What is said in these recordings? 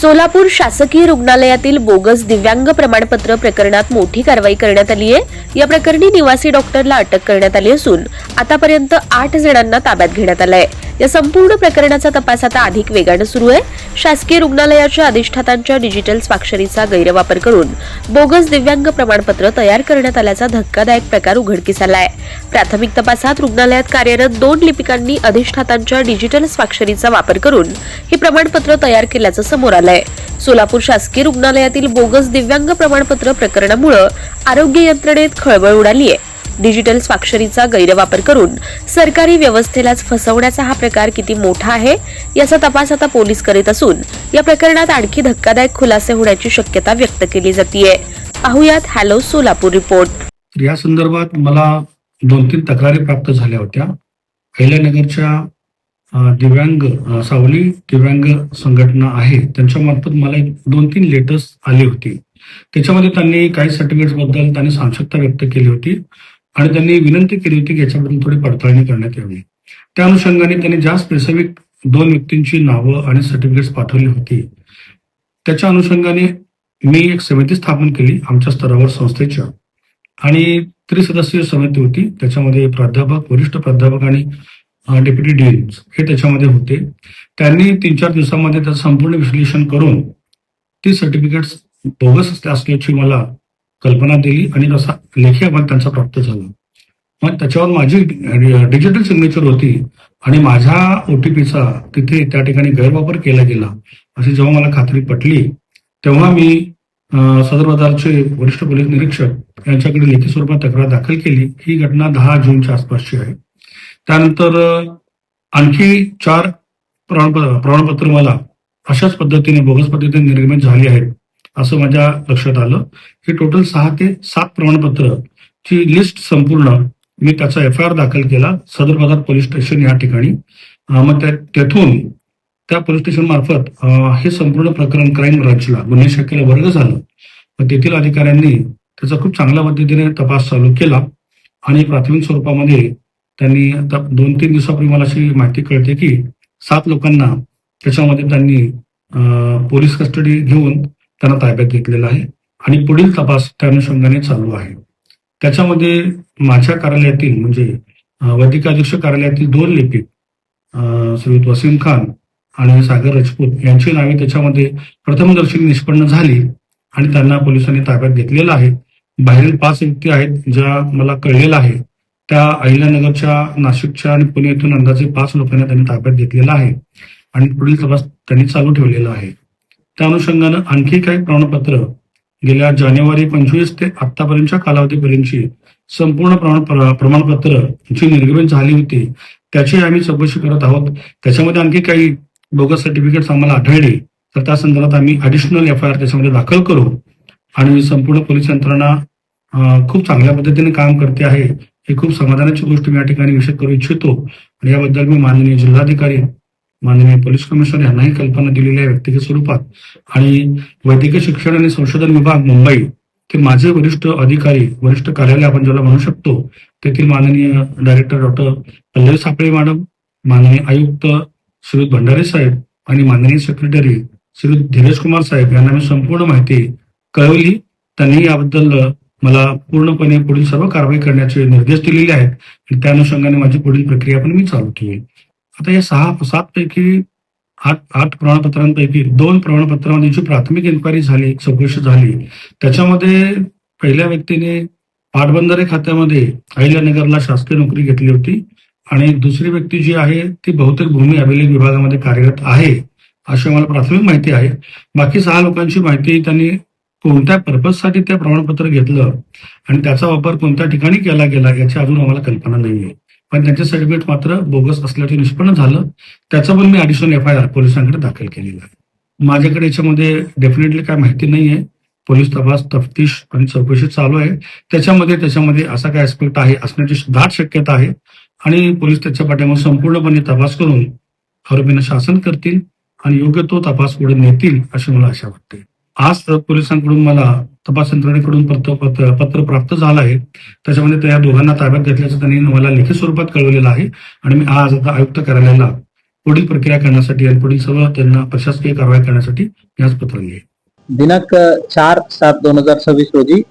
सोलापूर शासकीय रुग्णालयातील बोगस दिव्यांग प्रमाणपत्र प्रकरणात मोठी कारवाई करण्यात आली आहे। या प्रकरणी निवासी डॉक्टरला अटक करण्यात आली असून आतापर्यंत 8 जणांना ताब्यात घेण्यात आलंय। या संपूर्ण प्रकरणाचा तपास आता अधिक वेगाने सुरू आहे। शासकीय रुग्णालयाच्या अधिष्ठातांच्या डिजिटल स्वाक्षरीचा गैरवापर करून बोगस दिव्यांग प्रमाणपत्र तयार करण्यात आल्याचा धक्कादायक प्रकार उघडकीस आलाय। प्राथमिक तपासात रुग्णालयात कार्यरत 2 लिपिकांनी अधिष्ठातांच्या डिजिटल स्वाक्षरीचा वापर करून हे प्रमाणपत्र तयार केल्याचं समोर आलंय। सोलापूर शासकीय रुग्णालयातील बोगस दिव्यांग प्रमाणपत्र प्रकरणामुळे आरोग्य यंत्रणेत खळबळ उडाली आहे। डिजिटल स्वाक्षरीचा गैरवापर करून सरकारी व्यवस्थेलाच फसवण्याचा हा प्रकार किती मोठा आहे याचा तपास आता पोलीस करीत असून या प्रकरणात आणखी धक्कादायक खुलासे होण्याची शक्यता व्यक्त केली जाते। पाहुयात हॅलो सोलापूर रिपोर्ट। या संदर्भात मला 2-3 तक्रारी प्राप्त झाल्या होत्या। अहिल्यानगरच्या दिव्यांग सावली दिव्यांग संघटना आहे त्यांच्यामार्फत मला 2-3 लेटर्स आली होती। त्याच्यामध्ये त्यांनी काही सर्टिफिकेट्स बद्दल त्यांनी साशंकता व्यक्त केली होती आणि त्यांनी विनंती केली होती की याच्याबद्दल थोडी पडताळणी करण्यात यावी। त्या अनुषंगाने त्यांनी ज्या स्पेसिफिक 2 व्यक्तींची नावं आणि सर्टिफिकेट्स पाठवली होती त्याच्या अनुषंगाने मी एक समिती स्थापन केली आमच्या स्तरावर संस्थेच्या आणि 3 सदस्यीय समिती होती। त्याच्यामध्ये प्राध्यापक, वरिष्ठ प्राध्यापक आणि डेप्युटी डीन्स हे त्याच्यामध्ये होते। त्यांनी 3-4 दिवसांमध्ये त्याचं संपूर्ण विश्लेषण करून ती सर्टिफिकेट्स बोगस असल्याची मला कल्पना दिली आणि तसा लेखी अहवाल त्यांचा प्राप्त झाला। मग त्याच्यावर माझी डिजिटल सिग्नेचर होती आणि माझ्या OTPचा तिथे त्या ठिकाणी गैरवापर केला गेला अशी जेव्हा मला खात्री पटली तेव्हा मी सदर बाजारचे वरिष्ठ पोलीस निरीक्षक यांच्याकडे लेखी स्वरूपात तक्रार दाखल केली। ही घटना 10 जूनच्या आसपासची आहे। त्यानंतर आणखी 4 प्रमाणपत्र मला अशाच पद्धतीने बोगस पद्धतीने निर्गमित झाली आहेत असं माझ्या लक्षात आलं की टोटल 6 ते 7 प्रमाणपत्रची लिस्ट संपूर्ण मी त्याचा FIR दाखल केला सदर बाजार पोलीस स्टेशन या ठिकाणी। मग तेथून त्या पोलीस स्टेशन मार्फत हे संपूर्ण प्रकरण क्राईम ब्रांचला गुन्हे शाखेला वर्ग झालं। मग तेथील अधिकाऱ्यांनी त्याचा खूप चांगल्या पद्धतीने तपास चालू केला आणि प्राथमिक स्वरूपामध्ये त्यांनी आता 2-3 दिवसापूर्वी मला अशी माहिती कळते की 7 लोकांना त्याच्यामध्ये त्यांनी पोलीस कस्टडी घेऊन त्यांना ताब्यात घेतलेला आहे आणि पुढील तपास त्या अनुषंगाने चालू आहे। त्याच्यामध्ये माझ्या कार्यालयातील म्हणजे वैद्यकीय अधीक्षक कार्यालयातील 2 लिपिक श्रीयुत वसीम खान आणि सागर राजपूत यांची नावे त्याच्यामध्ये प्रथमदर्शनी निष्पन्न झाली आणि त्यांना पोलिसांनी ताब्यात घेतलेलं आहे। बाहेरील 5 व्यक्ती आहेत ज्या मला कळलेलं आहे त्या अहिल्यानगरच्या, नाशिकच्या आणि पुणे येथून अंदाजे 5 लोकांना त्यांनी ताब्यात घेतलेला आहे आणि पुढील तपास त्यांनी चालू ठेवलेला आहे। त्या अनुषंगानं आणखी काही प्रमाणपत्र गेल्या जानेवारी 25 ते आतापर्यंतच्या कालावधीपर्यंतची संपूर्ण प्रमाणपत्र जी निर्गमित झाली होती त्याची आम्ही चौकशी करत आहोत। त्याच्यामध्ये आणखी काही बोगस सर्टिफिकेट्स आम्हाला आढळले तर त्या संदर्भात आम्ही ॲडिशनल FIR त्याच्यामध्ये दाखल करू आणि संपूर्ण पोलीस यंत्रणा खूप चांगल्या पद्धतीने काम करते आहे ही खूप समाधानाची गोष्ट मी या ठिकाणी विषय करू इच्छितो आणि याबद्दल मी माननीय जिल्हाधिकारी, माननीय पोलीस कमिशनर यांनाही कल्पना दिलेली आहे व्यक्तिगत स्वरूपात आणि वैद्यकीय शिक्षण आणि संशोधन विभाग मुंबई ते माझे वरिष्ठ अधिकारी, वरिष्ठ कार्यालय आपण ज्याला म्हणू शकतो तेथील माननीय डायरेक्टर डॉक्टर पल्लवी सापळे मॅडम, माननीय आयुक्त श्रीयुत भंडारे साहेब आणि माननीय सेक्रेटरी श्रीयुत धीरज कुमार साहेब यांना मी संपूर्ण माहिती कळवली। त्यांनी याबद्दल मला पूर्णपणे पुढील सर्व कारवाई करण्याचे निर्देश दिलेले आहेत आणि त्या अनुषंगाने माझी पुढील प्रक्रिया पण मी चालू केली। आता या 6-7 पैकी 8 प्रमाणपत्रांपैकी 2 प्रमाणपत्रांमध्ये जी प्राथमिक इन्क्वायरी झाली, चौकशी झाली त्याच्यामध्ये पहिल्या व्यक्तीने पाटबंधारे खात्यामध्ये अहिल्यानगरला शासकीय नोकरी घेतली होती आणि दुसरी व्यक्ती जी आहे ती बहुतेक भूमी अभिलेख विभागामध्ये कार्यरत आहे अशी मला प्राथमिक माहिती आहे। बाकी 6 लोकांची माहिती त्यांनी कोणत्या पर्पजसाठी ते प्रमाणपत्र घेतलं आणि त्याचा वापर कोणत्या ठिकाणी केला गेला याची अजून आम्हाला कल्पना नाहीये, पण त्यांचे सर्टिफिकेट मात्र बोगस असल्याचे निष्पन्न झालं। त्याचं पण मी ॲडिशनल FIR पोलिसांकडे दाखल केलेलं आहे। माझ्याकडे याच्यामध्ये डेफिनेटली काय माहिती नाहीये। पोलीस तपास, तफ्तीश आणि चौकशी चालू आहे। त्याच्यामध्ये असा काय ऍस्पेक्ट आहे असण्याची दाट शक्यता आहे आणि पोलीस त्याच्या पाठीमागे संपूर्णपणे तपास करून आरोपींना शासन करतील आणि योग्य तो तपास पुढे नेतील अशी मला आशा वाटते। आज पोलिसांकडून मला तपास यंत्रणेकडून पत्र प्राप्त झालं आहे। त्याच्यामध्ये त्या दोघांना ताब्यात घेतल्याचं त्यांनी मला लेखी स्वरूपात कळवलेलं आहे आणि मी आज आता आयुक्त कार्यालयाला पुढील प्रक्रिया करण्यासाठी आणि पुढील सर्व त्यांना प्रशासकीय कारवाई करण्यासाठी मी आज पत्र लिहिले. दिनांक 4/7/2026 रोजी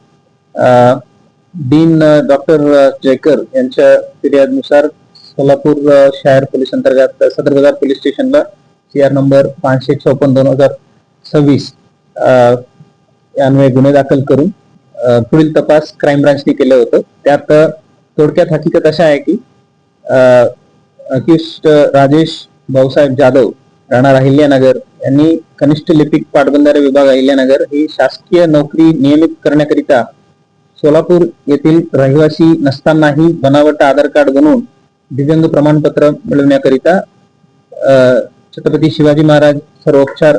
डीन डॉक्टर जयकर यांच्या फिर्यादनुसार सोलापूर शहर पोलीस अंतर्गत सदर बाजार पोलीस स्टेशनला CR नंबर 556/2026 यान्वये गुन्हे दाखल करून पुढील तपास क्राईम ब्रांचने केलं होतं. त्यात थोडक्यात हकीकत अशा आहे की अक्युस्ट राजेश भाऊसाहेब जाधव राहणार अहिल्यानगर यांनी कनिष्ठ लिपिक पाटबंधारे विभाग अहिल्यानगर ही शासकीय नोकरी नियमित करण्याकरिता सोलापूर येथील रहिवासी नसतानाही बनावट आधार कार्ड बनवून दिव्यांग प्रमाणपत्र मिळवण्याकरिता छत्रपती शिवाजी महाराज सर्वोपचार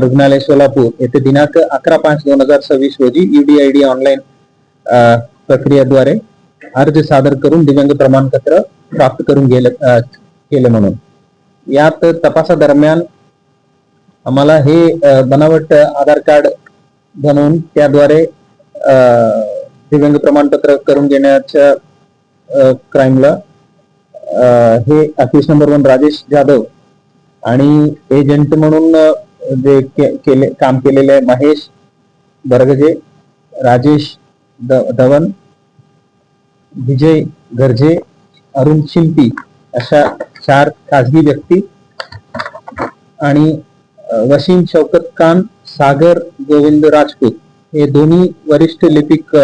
रुग्णालय सोलापूर येथे दिनांक 11/5/2026 रोजी UDID ऑनलाईन प्रक्रियेद्वारे अर्ज सादर करून दिव्यांग प्रमाणपत्र प्राप्त करून केले म्हणून यात तपासादरम्यान आम्हाला हे बनावट आधार कार्ड बनवून त्याद्वारे दिव्यांग प्रमाणपत्र करून घेण्याच्या क्राईमला हे अक्यूज नंबर 1 राजेश जाधव आणि एजंट म्हणून जे काम केलेले महेश बरगजे, राजेश धवन, विजय गर्जे, अरुण शिंपी अशा 4 खासगी व्यक्ती आणि वसीम शौकत खान, सागर गोविंद राजपूत हे दोन्ही वरिष्ठ लिपिक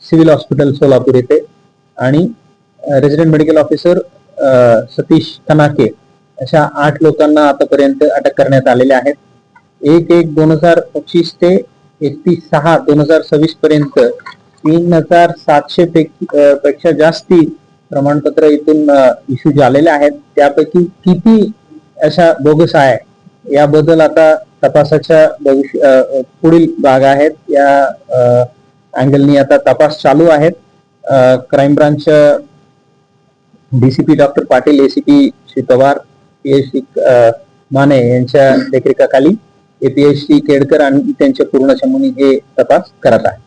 सिव्हिल हॉस्पिटल सोलापूर येथे आणि resident medical officer Satish Kanake अशा 8 लोकांना आतापर्यंत अटक करण्यात आलेले आहेत. 1/1/2025 ते 31/6/2026 पर्यंत 3700 पेक्षा जास्ती प्रमाणपत्र इथून इश्यू झालेले आहेत. त्यापैकी किती अशा बोगस आहे याबद्दल आता तपासाच्या पुढील भाग आहेत. या अँगलनी आता तपास चालू आहेत. Crime branch DCP doctor Patil, ACP Shri Pawar, PhD Mane यांच्या देखरेखीखाली APSC केडकर आणि त्यांच्या पूर्ण चमूने हे तपास करत आहे.